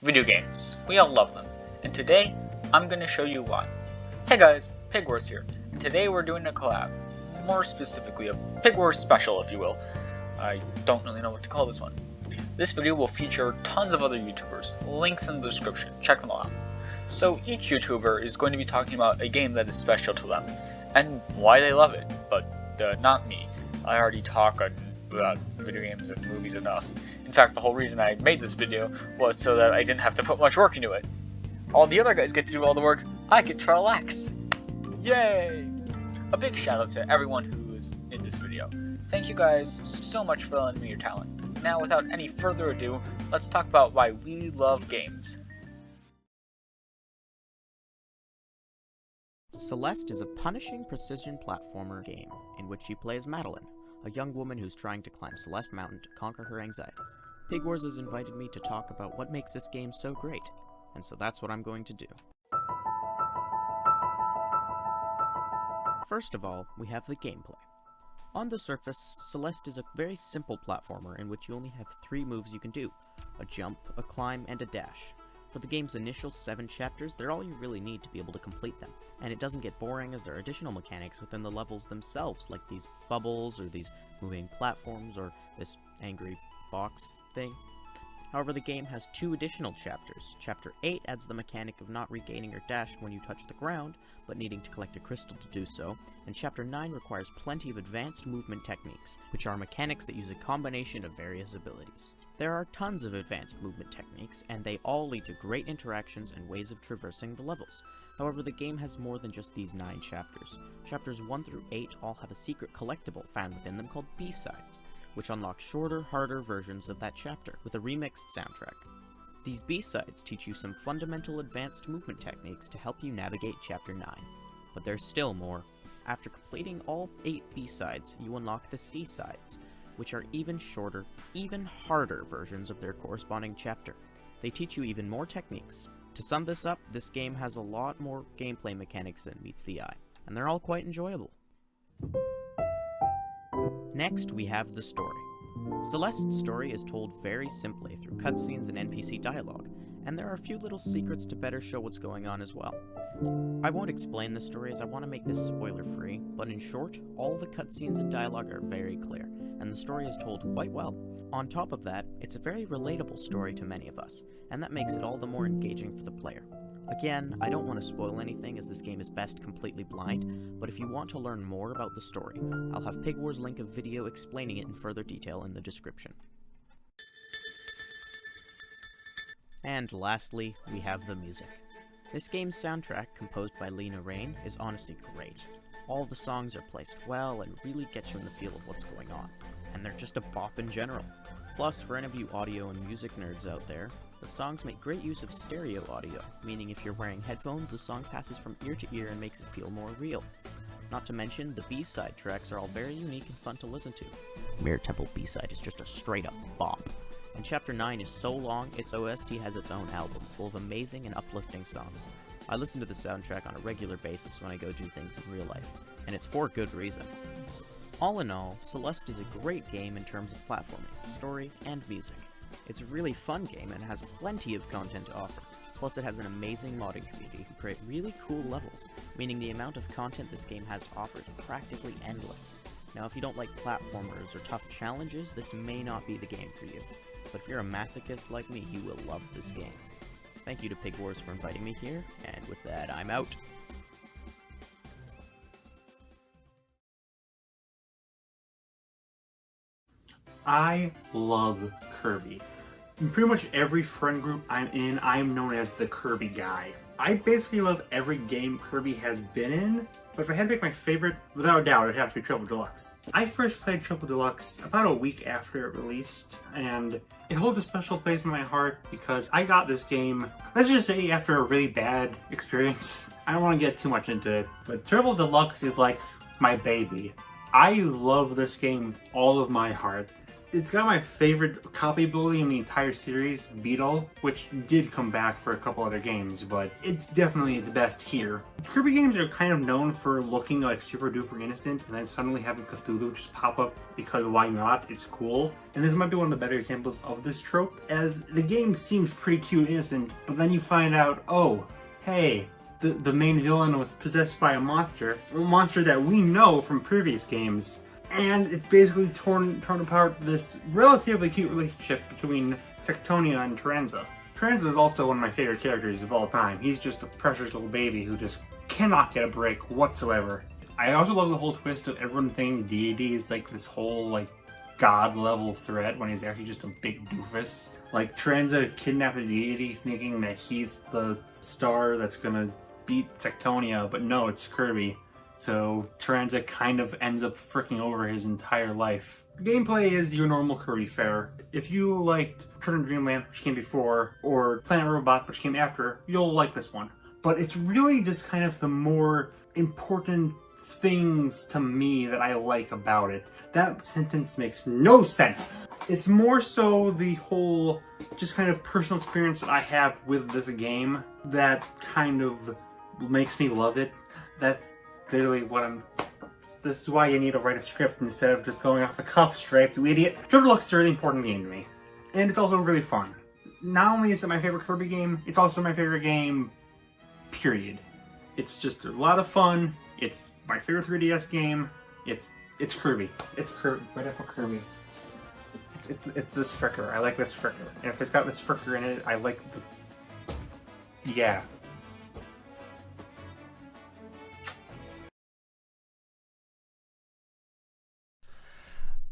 Video games. We all love them. And today, I'm going to show you why. Hey guys, Pigwars here. And today we're doing a collab. More specifically, a Pigwars special, if you will. I don't really know what to call this one. This video will feature tons of other YouTubers. Links in the description. Check them all out. So each YouTuber is going to be talking about a game that is special to them. And why they love it. But not me. I already talk about video games and movies enough. In fact, the whole reason I made this video was so that I didn't have to put much work into it. All the other guys get to do all the work, I get to relax. Yay! A big shout out to everyone who is in this video. Thank you guys so much for lending me your talent. Now, without any further ado, let's talk about why we love games. Celeste is a punishing precision platformer game in which you play as Madeline, a young woman who's trying to climb Celeste Mountain to conquer her anxiety. Pigwars has invited me to talk about what makes this game so great, and so that's what I'm going to do. First of all, we have the gameplay. On the surface, Celeste is a very simple platformer in which you only have 3 moves you can do: a jump, a climb, and a dash. For the game's initial 7 chapters, they're all you really need to be able to complete them, and it doesn't get boring as there are additional mechanics within the levels themselves, like these bubbles, or these moving platforms, or this angry box thing. However, the game has 2 additional chapters. Chapter 8 adds the mechanic of not regaining your dash when you touch the ground, but needing to collect a crystal to do so, and Chapter 9 requires plenty of advanced movement techniques, which are mechanics that use a combination of various abilities. There are tons of advanced movement techniques, and they all lead to great interactions and ways of traversing the levels. However, the game has more than just these 9 chapters. Chapters 1 through 8 all have a secret collectible found within them called B-sides, which unlock shorter, harder versions of that chapter, with a remixed soundtrack. These B-sides teach you some fundamental advanced movement techniques to help you navigate Chapter 9. But there's still more. After completing all 8 B-sides, you unlock the C-sides, which are even shorter, even harder versions of their corresponding chapter. They teach you even more techniques. To sum this up, this game has a lot more gameplay mechanics than meets the eye, and they're all quite enjoyable. Next, we have the story. Celeste's story is told very simply through cutscenes and NPC dialogue, and there are a few little secrets to better show what's going on as well. I won't explain the story as I want to make this spoiler-free, but in short, all the cutscenes and dialogue are very clear, and the story is told quite well. On top of that, it's a very relatable story to many of us, and that makes it all the more engaging for the player. Again, I don't want to spoil anything as this game is best completely blind, but if you want to learn more about the story, I'll have Pigwars link a video explaining it in further detail in the description. And lastly, we have the music. This game's soundtrack, composed by Relyea, is honestly great. All the songs are placed well and really get you in the feel of what's going on, and they're just a bop in general. Plus, for any of you audio and music nerds out there, the songs make great use of stereo audio, meaning if you're wearing headphones, the song passes from ear to ear and makes it feel more real. Not to mention, the B-side tracks are all very unique and fun to listen to. Mirror Temple B-side is just a straight-up bop. And Chapter 9 is so long, its OST has its own album, full of amazing and uplifting songs. I listen to the soundtrack on a regular basis when I go do things in real life, and it's for good reason. All in all, Celeste is a great game in terms of platforming, story, and music. It's a really fun game and has plenty of content to offer. Plus, it has an amazing modding community who create really cool levels, meaning the amount of content this game has to offer is practically endless. Now, if you don't like platformers or tough challenges, this may not be the game for you. But if you're a masochist like me, you will love this game. Thank you to Pigwars for inviting me here, and with that, I'm out. I love Kirby. In pretty much every friend group I'm in, I am known as the Kirby guy. I basically love every game Kirby has been in, but if I had to pick my favorite, without a doubt, it'd have to be Triple Deluxe. I first played Triple Deluxe about a week after it released, and it holds a special place in my heart because I got this game, let's just say, after a really bad experience. I don't want to get too much into it, but Triple Deluxe is like my baby. I love this game with all of my heart. It's got my favorite copy ability in the entire series, Beetle, which did come back for a couple other games, but it's definitely the best here. Kirby games are kind of known for looking like super duper innocent and then suddenly having Cthulhu just pop up because why not? It's cool. And this might be one of the better examples of this trope, as the game seems pretty cute and innocent, but then you find out, oh, hey, the main villain was possessed by a monster that we know from previous games. And it's basically torn apart this relatively cute relationship between Sectonia and Terenza. Terenza is also one of my favorite characters of all time. He's just a precious little baby who just cannot get a break whatsoever. I also love the whole twist of everyone thinking deity is like this whole like god level threat when he's actually just a big doofus. Like Terenza kidnapped a deity thinking that he's the star that's gonna beat Sectonia, but no, it's Kirby. So Terenza kind of ends up fricking over his entire life. Gameplay is your normal Kirby fare. If you liked Return to Dreamland, which came before, or Planet Robot, which came after, you'll like this one. But it's really just kind of the more important things to me that I like about it. That sentence makes no sense. It's more so the whole just kind of personal experience that I have with this game that kind of makes me love it. That's literally what this is why you need to write a script instead of just going off the cuff, Stripe, you idiot. Turtle Looks is a really important game to me. And it's also really fun. Not only is it my favorite Kirby game, it's also my favorite game, period. It's just a lot of fun. It's my favorite 3DS game. It's Kirby. It's Kirby. Right after Kirby. It's this fricker. I like this fricker. And if it's got this fricker in it, I like the... Yeah.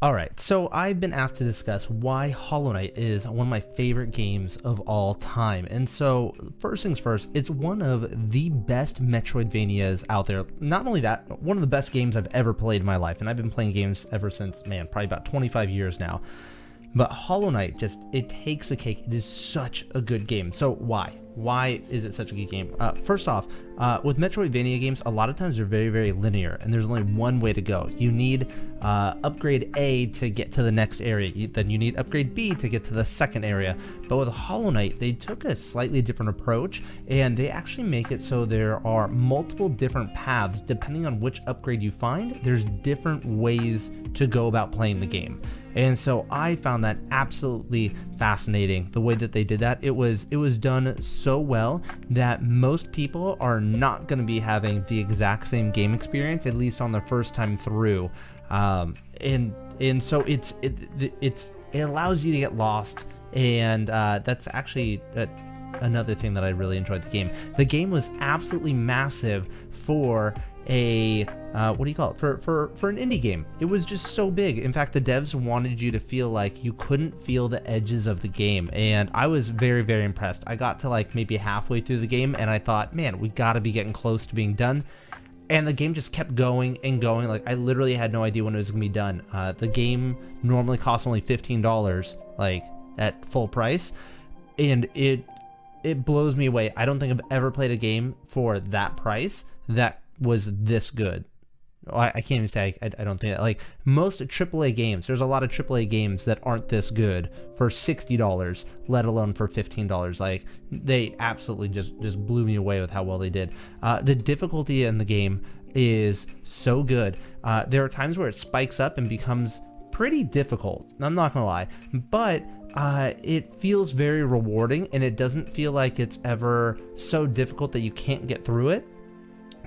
Alright, so I've been asked to discuss why Hollow Knight is one of my favorite games of all time. And so, first things first, it's one of the best Metroidvanias out there. Not only that, one of the best games I've ever played in my life. And I've been playing games ever since, man, probably about 25 years now. But Hollow Knight just, it takes the cake. It is such a good game. So why? Why is it such a good game? First off, with Metroidvania games, a lot of times they're very, very linear, and there's only one way to go. You need upgrade A to get to the next area, then you need upgrade B to get to the second area. But with Hollow Knight, they took a slightly different approach, and they actually make it so there are multiple different paths. Depending on which upgrade you find, there's different ways to go about playing the game. And so I found that absolutely fascinating, the way that they did that. It was done so well that most people are not going to be having the exact same game experience, at least on their first time through. And so it allows you to get lost, and that's actually another thing that I really enjoyed the game. The game was absolutely massive for a what do you call it, for an indie game. It was just so big. In fact, the devs wanted you to feel like you couldn't feel the edges of the game, and I was very, very impressed. I got to like maybe halfway through the game and I thought, man, we gotta be getting close to being done, and the game just kept going and going. Like, I literally had no idea when it was gonna be done. The game normally costs only $15, like at full price, and it blows me away. I don't think I've ever played a game for that price that was this good. I can't even say I don't think that. Like, most AAA games, there's a lot of AAA games that aren't this good for $60, let alone for $15. Like, they absolutely just blew me away with how well they did. The difficulty in the game is so good. There are times where it spikes up and becomes pretty difficult, I'm not gonna lie, but it feels very rewarding, and it doesn't feel like it's ever so difficult that you can't get through it.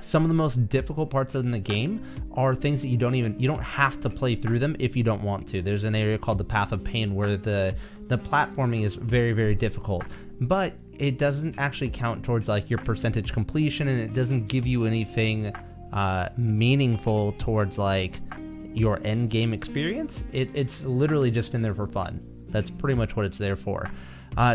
Some of the most difficult parts in the game are things that you don't have to play through them if you don't want to. There's an area called the Path of Pain where the platforming is very, very difficult, but it doesn't actually count towards like your percentage completion, and it doesn't give you anything meaningful towards like your end game experience. It's literally just in there for fun. That's pretty much what it's there for.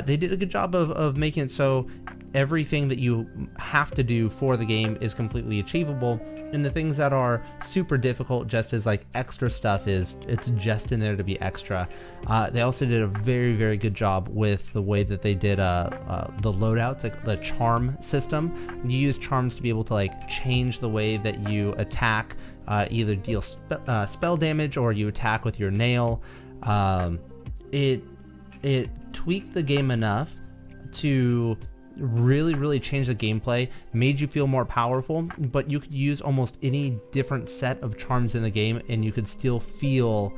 They did a good job of making it so everything that you have to do for the game is completely achievable, and the things that are super difficult, just as like extra stuff, it's just in there to be extra. They also did a very, very good job with the way that they did the loadouts, like the charm system. You use charms to be able to like change the way that you attack, either deal spell damage or you attack with your nail. It tweaked the game enough to really change the gameplay, made you feel more powerful, but you could use almost any different set of charms in the game and you could still feel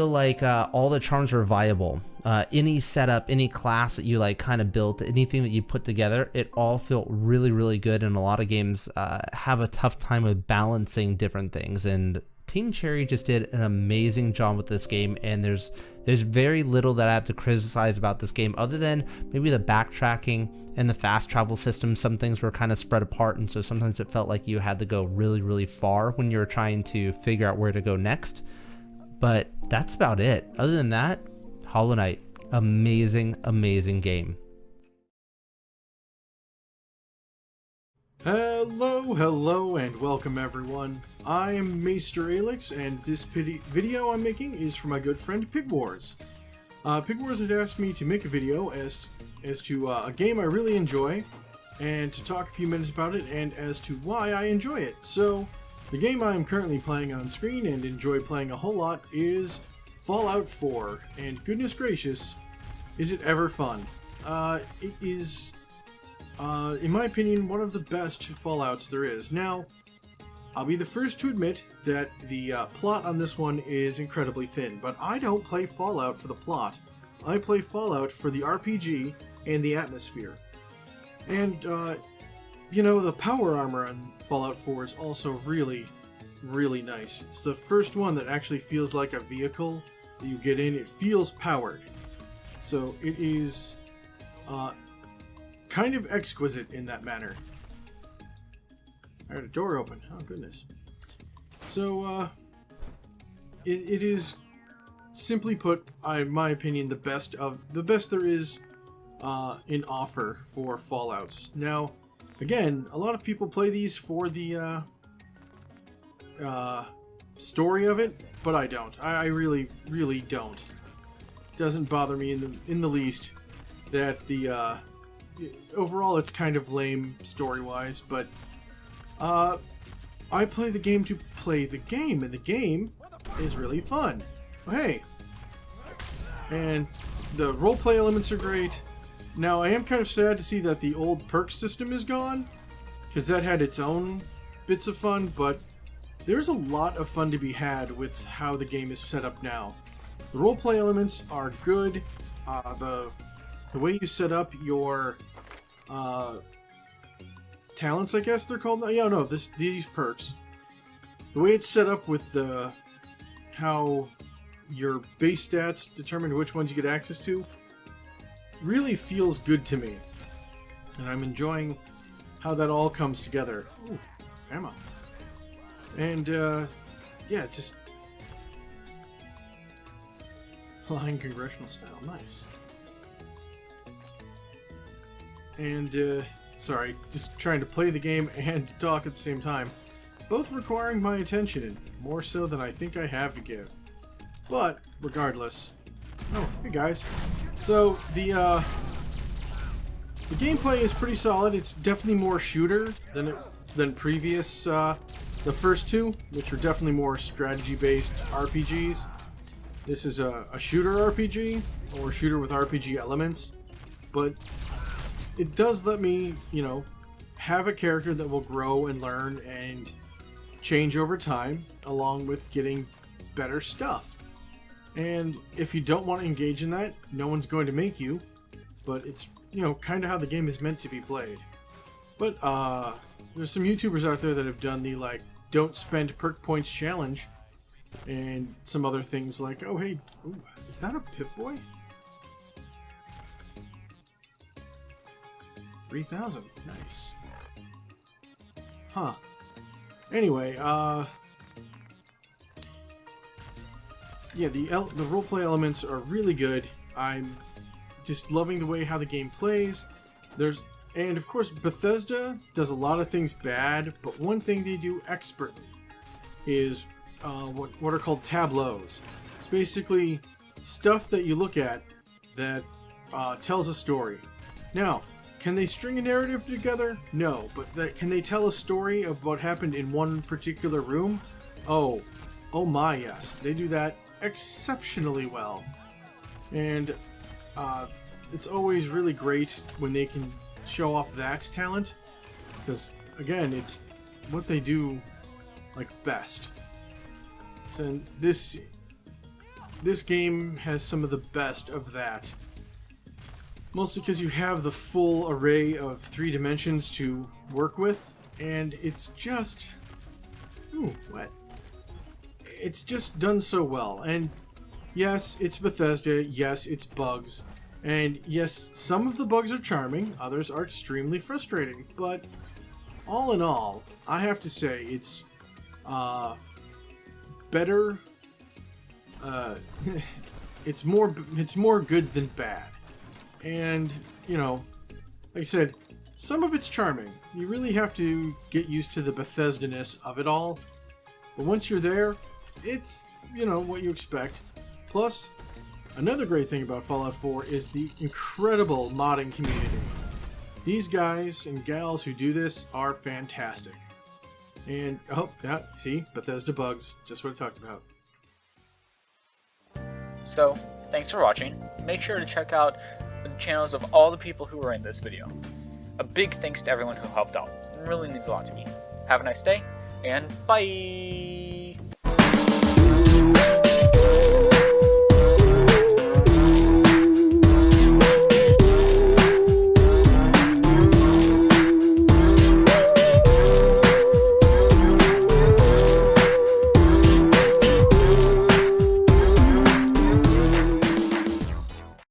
like all the charms were viable. Any setup, any class that you like kind of built, anything that you put together, it all felt really good, and a lot of games have a tough time with balancing different things, and Team Cherry just did an amazing job with this game, and there's very little that I have to criticize about this game other than maybe the backtracking and the fast travel system. Some things were kind of spread apart, and so sometimes it felt like you had to go really far when you were trying to figure out where to go next. But that's about it. Other than that, Hollow Knight, amazing game. Hello, and welcome everyone. I am Maester Aelix, and this video I'm making is for my good friend Pigwars. Pigwars had asked me to make a video as to a game I really enjoy, and to talk a few minutes about it, and as to why I enjoy it. So, the game I am currently playing on screen and enjoy playing a whole lot is Fallout 4, and goodness gracious, is it ever fun. It is, in my opinion, one of the best Fallouts there is. Now, I'll be the first to admit that the plot on this one is incredibly thin, but I don't play Fallout for the plot. I play Fallout for the RPG and the atmosphere. And, you know, the power armor on Fallout 4 is also really nice. It's the first one that actually feels like a vehicle that you get in. It feels powered. So it is kind of exquisite in that manner. I heard a door open. Oh, goodness. So, it is, simply put, in my opinion, the best there is in offer for Fallouts. Now, again, a lot of people play these for the story of it, but I don't. I really don't. It doesn't bother me in the least that the overall it's kind of lame story-wise, but I play the game to play the game, and the game is really fun. Well, hey, and the roleplay elements are great. Now, I am kind of sad to see that the old perk system is gone, because that had its own bits of fun, but there's a lot of fun to be had with how the game is set up now. The roleplay elements are good. The way you set up your talents, I guess they're called. Yeah, no, these perks. The way it's set up with how your base stats determine which ones you get access to really feels good to me, and I'm enjoying how that all comes together. Ooh, ammo. And yeah, just flying congressional style, nice. And sorry, just trying to play the game and talk at the same time, both requiring my attention, and more so than I think I have to give. But regardless, oh hey guys, so the gameplay is pretty solid. It's definitely more shooter than previous the first two, which were definitely more strategy-based RPGs. This is a shooter RPG, or shooter with RPG elements, but it does let me, you know, have a character that will grow and learn and change over time, along with getting better stuff. And if you don't want to engage in that, no one's going to make you, but it's, you know, kind of how the game is meant to be played. But there's some YouTubers out there that have done the, like, don't spend perk points challenge, and some other things like, oh hey, ooh, is that a Pip-Boy? 3,000, nice. Huh. Anyway, yeah, the roleplay elements are really good. I'm just loving the way how the game plays. And of course, Bethesda does a lot of things bad, but one thing they do expertly is what are called tableaus. It's basically stuff that you look at that tells a story. Now, can they string a narrative together? No, but can they tell a story of what happened in one particular room? Oh my yes, they do that exceptionally well. And it's always really great when they can show off that talent, because again, it's what they do like best. So this game has some of the best of that. Mostly because you have the full array of 3 dimensions to work with, and it's just... Ooh, what? It's just done so well. And yes, it's Bethesda, yes, it's bugs, and yes, some of the bugs are charming, others are extremely frustrating, but all in all, I have to say it's better. It's more good than bad. And, you know, like I said, some of it's charming. You really have to get used to the Bethesda-ness of it all. But once you're there, it's, you know, what you expect. Plus, another great thing about Fallout 4 is the incredible modding community. These guys and gals who do this are fantastic. And, oh, yeah, see? Bethesda bugs. Just what I talked about. So, thanks for watching. Make sure to check out the channels of all the people who were in this video. A big thanks to everyone who helped out. It really means a lot to me. Have a nice day, and bye!